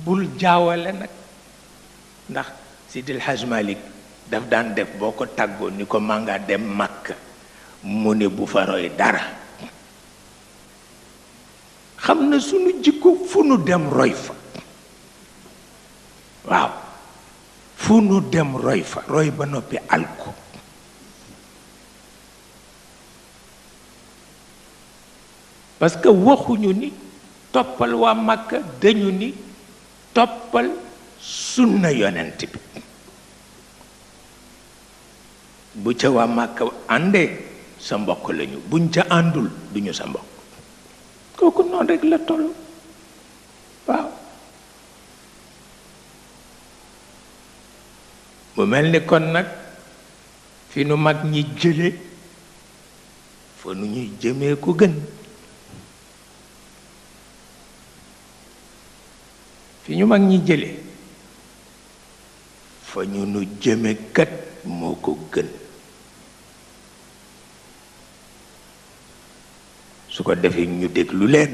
bul jaawale nag ndax Sidil Hadj Malick daf daan def boo ko tàggoo ni ko maa nga dem Makka mu ne bu fa roy dara xam na sunu jikko fu nu dem roy fa waaw fu nu dem roy fa roy ba noppi alko parce que waxuñu ni toppal waa Makka dañu ni toppal sunna yonent bi bu ca waa Makka àndee sa mbokk lañu buñ ca àndul duñu sa mbokk kooku noonu rek la toll waaw mu mel ni kon nag fi nu mag ñi jële fa nu ñuy jëmee ko gën fi ñu mag ñi jële fa ñu nu jëme kat moo ko gën su ko defee ñu déglu leen